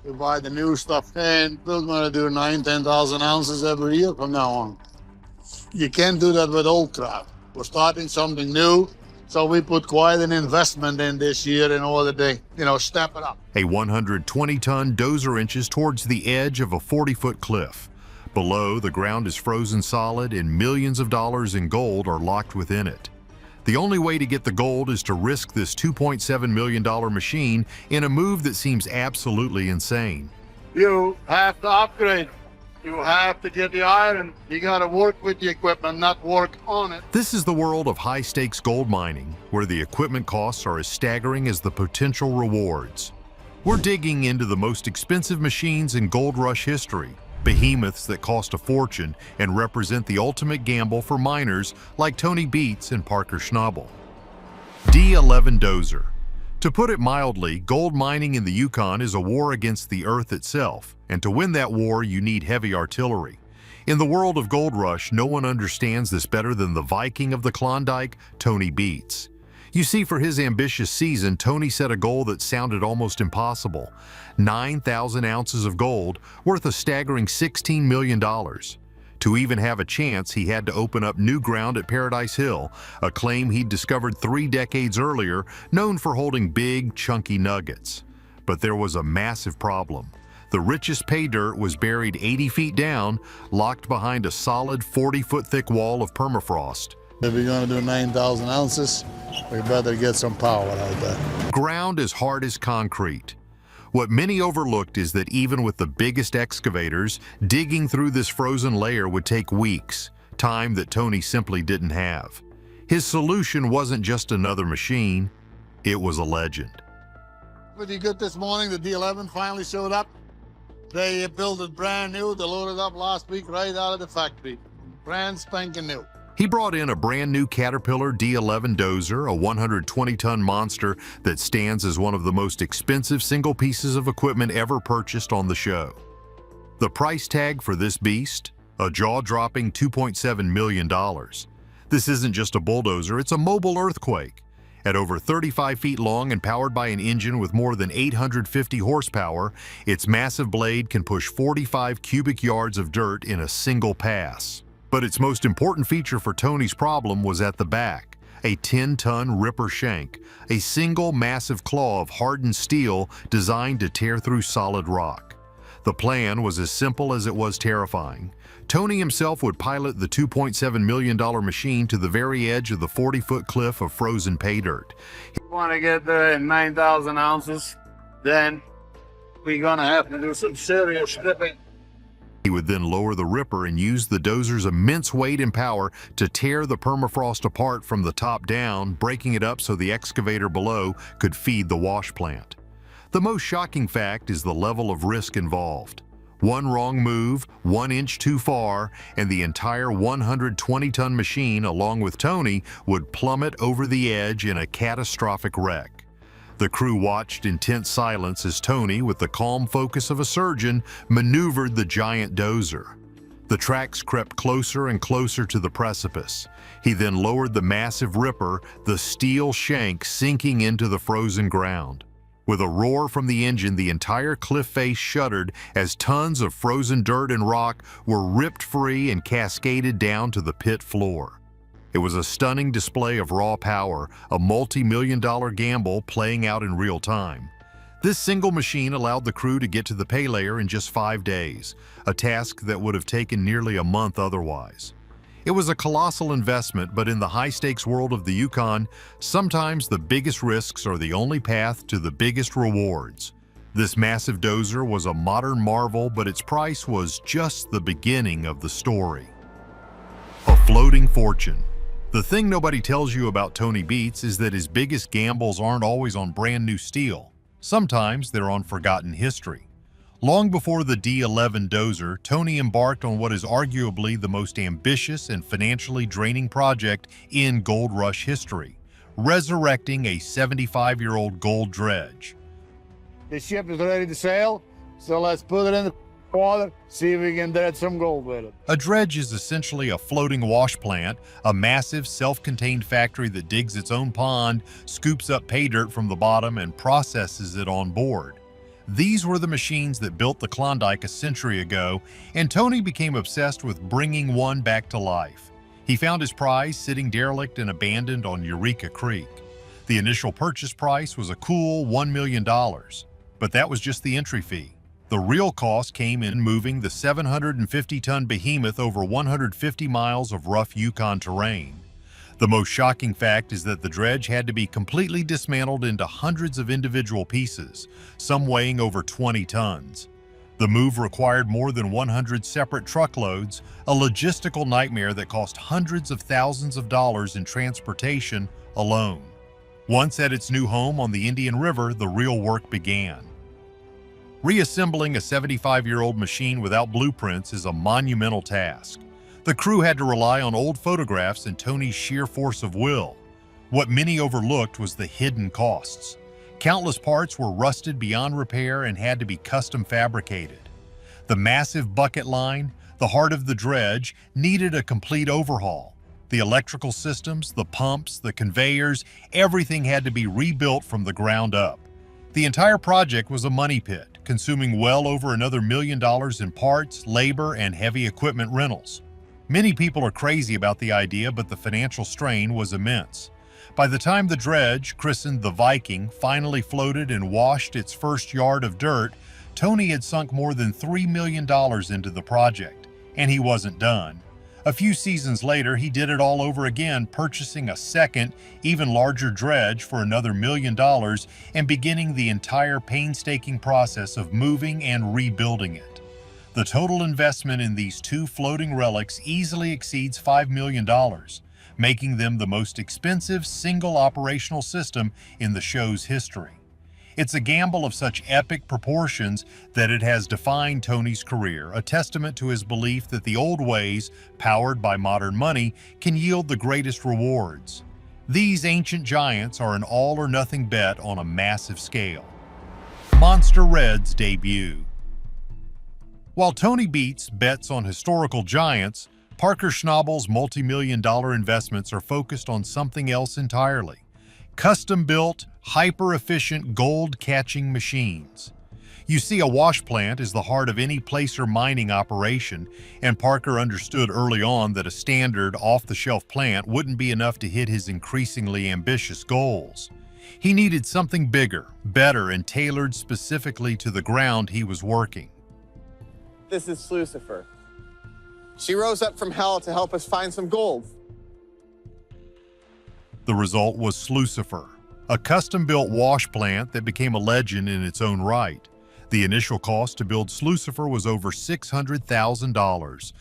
We buy the new stuff and we're going to do 10,000 ounces every year from now on. You can't do that with old crop. We're starting something new. So we put quite an investment in this year in order to, step it up. A 120-ton dozer inches towards the edge of a 40-foot cliff. Below, the ground is frozen solid and millions of dollars in gold are locked within it. The only way to get the gold is to risk this $2.7 million machine in a move that seems absolutely insane. You have to upgrade. You have to get the iron. You got to work with the equipment, not work on it. This is the world of high-stakes gold mining, where the equipment costs are as staggering as the potential rewards. We're digging into the most expensive machines in gold rush history, behemoths that cost a fortune and represent the ultimate gamble for miners like Tony Beets and Parker Schnobel. D11 dozer. To put it mildly, gold mining in the Yukon is a war against the earth itself, and to win that war you need heavy artillery. In the world of gold rush, no one understands this better than the Viking of the Klondike, Tony Beets. You see, for his ambitious season, Tony set a goal that sounded almost impossible: 9,000 ounces of gold, worth a staggering $16 million. To even have a chance, he had to open up new ground at Paradise Hill, a claim he'd discovered 3 decades earlier, known for holding big, chunky nuggets. But there was a massive problem. The richest pay dirt was buried 80 feet down, locked behind a solid 40-foot thick wall of permafrost. If we're going to do 9,000 ounces, we better get some power out there. Ground as hard as concrete. What many overlooked is that even with the biggest excavators, digging through this frozen layer would take weeks, time that Tony simply didn't have. His solution wasn't just another machine, it was a legend. Pretty good this morning. The D11 finally showed up. They built it brand new. They loaded up last week right out of the factory. Brand spanking new. He brought in a brand new Caterpillar D11 dozer, a 120-ton monster that stands as one of the most expensive single pieces of equipment ever purchased on the show. The price tag for this beast? A jaw-dropping $2.7 million. This isn't just a bulldozer, it's a mobile earthquake. At over 35 feet long and powered by an engine with more than 850 horsepower, its massive blade can push 45 cubic yards of dirt in a single pass. But its most important feature for Tony's problem was at the back, a 10-ton ripper shank, a single massive claw of hardened steel designed to tear through solid rock. The plan was as simple as it was terrifying. Tony himself would pilot the $2.7 million machine to the very edge of the 40-foot cliff of frozen pay dirt. If we want to get there in 9,000 ounces, then we're going to have to do some serious stripping. He would then lower the ripper and use the dozer's immense weight and power to tear the permafrost apart from the top down, breaking it up so the excavator below could feed the wash plant. The most shocking fact is the level of risk involved. One wrong move, 1 inch too far, and the entire 120-ton machine, along with Tony, would plummet over the edge in a catastrophic wreck. The crew watched in tense silence as Tony, with the calm focus of a surgeon, maneuvered the giant dozer. The tracks crept closer and closer to the precipice. He then lowered the massive ripper, the steel shank sinking into the frozen ground. With a roar from the engine, the entire cliff face shuddered as tons of frozen dirt and rock were ripped free and cascaded down to the pit floor. It was a stunning display of raw power, a multi-million-dollar gamble playing out in real time. This single machine allowed the crew to get to the pay layer in just 5 days, a task that would have taken nearly a month otherwise. It was a colossal investment, but in the high-stakes world of the Yukon, sometimes the biggest risks are the only path to the biggest rewards. This massive dozer was a modern marvel, but its price was just the beginning of the story. A floating fortune. The thing nobody tells you about Tony Beets is that his biggest gambles aren't always on brand new steel. Sometimes they're on forgotten history. Long before the D11 dozer, Tony embarked on what is arguably the most ambitious and financially draining project in gold rush history, resurrecting a 75-year-old gold dredge. The ship is ready to sail, so let's put it in the water, see if we can dredge some gold with it. A dredge is essentially a floating wash plant, a massive self-contained factory that digs its own pond, scoops up pay dirt from the bottom, and processes it on board. These were the machines that built the Klondike a century ago, and Tony became obsessed with bringing one back to life. He found his prize sitting derelict and abandoned on Eureka Creek. The initial purchase price was a cool $1 million, but that was just the entry fee. The real cost came in moving the 750-ton behemoth over 150 miles of rough Yukon terrain. The most shocking fact is that the dredge had to be completely dismantled into hundreds of individual pieces, some weighing over 20 tons. The move required more than 100 separate truckloads, a logistical nightmare that cost hundreds of thousands of dollars in transportation alone. Once at its new home on the Indian River, the real work began. Reassembling a 75-year-old machine without blueprints is a monumental task. The crew had to rely on old photographs and Tony's sheer force of will. What many overlooked was the hidden costs. Countless parts were rusted beyond repair and had to be custom fabricated. The massive bucket line, the heart of the dredge, needed a complete overhaul. The electrical systems, the pumps, the conveyors, everything had to be rebuilt from the ground up. The entire project was a money pit, consuming well over another $1 million in parts, labor, and heavy equipment rentals. Many people are crazy about the idea, but the financial strain was immense. By the time the dredge, christened the Viking, finally floated and washed its first yard of dirt, Tony had sunk more than $3 million into the project, and he wasn't done. A few seasons later, he did it all over again, purchasing a second, even larger dredge for another $1 million and beginning the entire painstaking process of moving and rebuilding it. The total investment in these two floating relics easily exceeds $5 million, making them the most expensive single operational system in the show's history. It's a gamble of such epic proportions that it has defined Tony's career, a testament to his belief that the old ways, powered by modern money, can yield the greatest rewards. These ancient giants are an all-or-nothing bet on a massive scale. Monster Red's debut. While Tony Beets bets on historical giants, Parker Schnobel's multi-million-dollar investments are focused on something else entirely. Custom-built, hyper-efficient gold-catching machines. You see, a wash plant is the heart of any placer mining operation, and Parker understood early on that a standard, off-the-shelf plant wouldn't be enough to hit his increasingly ambitious goals. He needed something bigger, better, and tailored specifically to the ground he was working. This is Lucifer. She rose up from hell to help us find some gold. The result was Lucifer, a custom-built wash plant that became a legend in its own right. The initial cost to build Lucifer was over $600,000.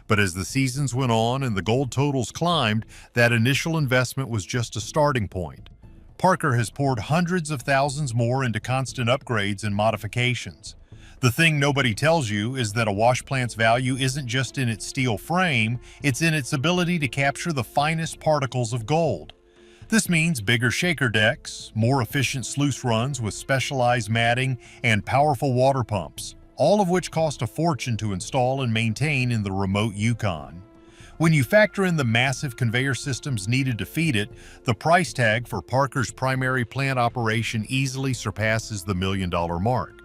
But as the seasons went on and the gold totals climbed, that initial investment was just a starting point. Parker has poured hundreds of thousands more into constant upgrades and modifications. The thing nobody tells you is that a wash plant's value isn't just in its steel frame, it's in its ability to capture the finest particles of gold. This means bigger shaker decks, more efficient sluice runs with specialized matting, and powerful water pumps, all of which cost a fortune to install and maintain in the remote Yukon. When you factor in the massive conveyor systems needed to feed it, the price tag for Parker's primary plant operation easily surpasses the $1 million mark.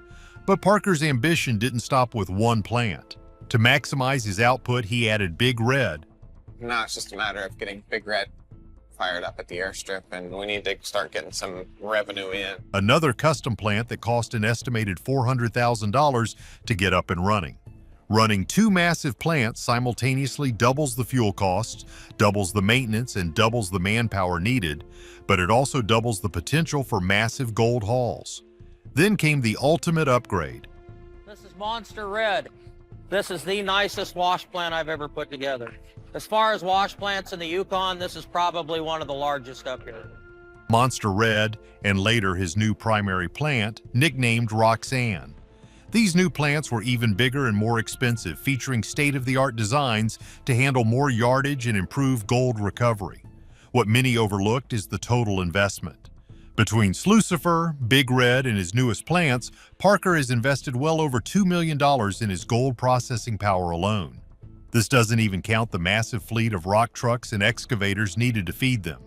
But Parker's ambition didn't stop with one plant. To maximize his output, he added Big Red. Now it's just a matter of getting Big Red fired up at the airstrip, and we need to start getting some revenue in. Another custom plant that cost an estimated $400,000 to get up and running. Running two massive plants simultaneously doubles the fuel costs, doubles the maintenance, and doubles the manpower needed, but it also doubles the potential for massive gold hauls. Then came the ultimate upgrade. This is Monster Red. This is the nicest wash plant I've ever put together. As far as wash plants in the Yukon, this is probably one of the largest up here. Monster Red, and later his new primary plant, nicknamed Roxanne. These new plants were even bigger and more expensive, featuring state-of-the-art designs to handle more yardage and improve gold recovery. What many overlooked is the total investment. Between Lucifer, Big Red, and his newest plants, Parker has invested well over $2 million in his gold processing power alone. This doesn't even count the massive fleet of rock trucks and excavators needed to feed them.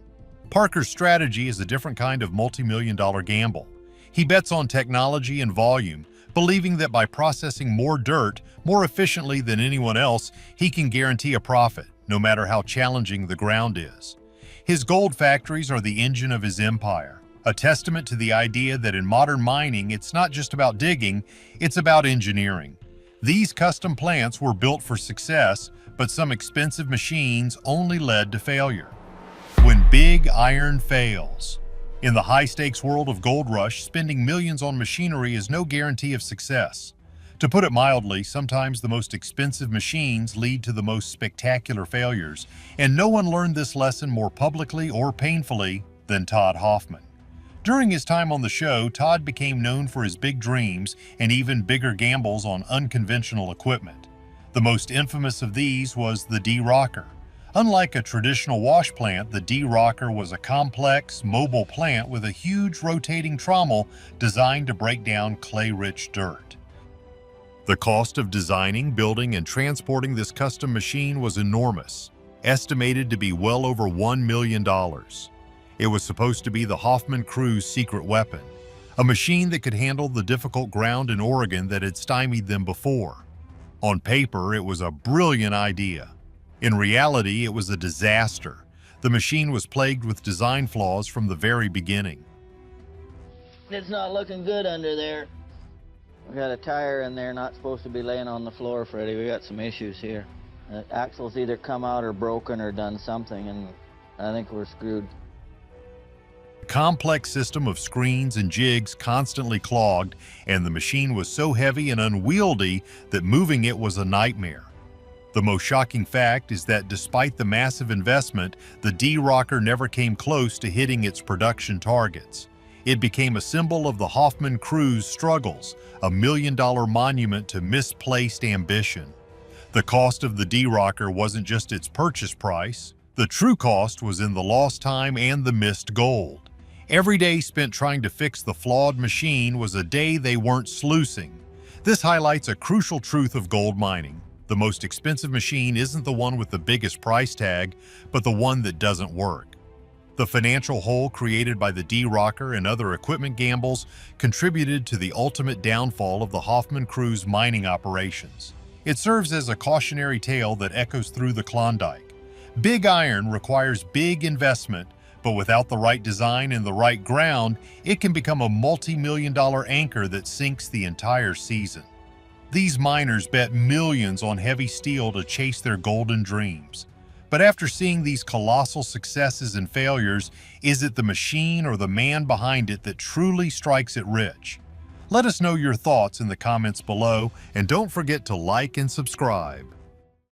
Parker's strategy is a different kind of multi-million-dollar gamble. He bets on technology and volume, believing that by processing more dirt more efficiently than anyone else, he can guarantee a profit, no matter how challenging the ground is. His gold factories are the engine of his empire, a testament to the idea that in modern mining, it's not just about digging, it's about engineering. These custom plants were built for success, but some expensive machines only led to failure. When big iron fails. In the high-stakes world of gold rush, spending millions on machinery is no guarantee of success. To put it mildly, sometimes the most expensive machines lead to the most spectacular failures, and no one learned this lesson more publicly or painfully than Todd Hoffman. During his time on the show, Todd became known for his big dreams and even bigger gambles on unconventional equipment. The most infamous of these was the D-Rocker. Unlike a traditional wash plant, the D-Rocker was a complex, mobile plant with a huge rotating trommel designed to break down clay-rich dirt. The cost of designing, building, and transporting this custom machine was enormous, estimated to be well over $1 million. It was supposed to be the Hoffman crew's secret weapon, a machine that could handle the difficult ground in Oregon that had stymied them before. On paper, it was a brilliant idea. In reality, it was a disaster. The machine was plagued with design flaws from the very beginning. It's not looking good under there. We got a tire in there not supposed to be laying on the floor, Freddie. We got some issues here. The axle's either come out or broken or done something, and I think we're screwed. A complex system of screens and jigs constantly clogged, and the machine was so heavy and unwieldy that moving it was a nightmare. The most shocking fact is that despite the massive investment, the D-Rocker never came close to hitting its production targets. It became a symbol of the Hoffman crew's struggles, a $1 million monument to misplaced ambition. The cost of the D-Rocker wasn't just its purchase price. The true cost was in the lost time and the missed gold. Every day spent trying to fix the flawed machine was a day they weren't sluicing. This highlights a crucial truth of gold mining. The most expensive machine isn't the one with the biggest price tag, but the one that doesn't work. The financial hole created by the D-Rocker and other equipment gambles contributed to the ultimate downfall of the Hoffman crew's mining operations. It serves as a cautionary tale that echoes through the Klondike. Big iron requires big investment, but without the right design and the right ground, it can become a multi-million-dollar anchor that sinks the entire season. These miners bet millions on heavy steel to chase their golden dreams. But after seeing these colossal successes and failures, is it the machine or the man behind it that truly strikes it rich? Let us know your thoughts in the comments below, and don't forget to like and subscribe.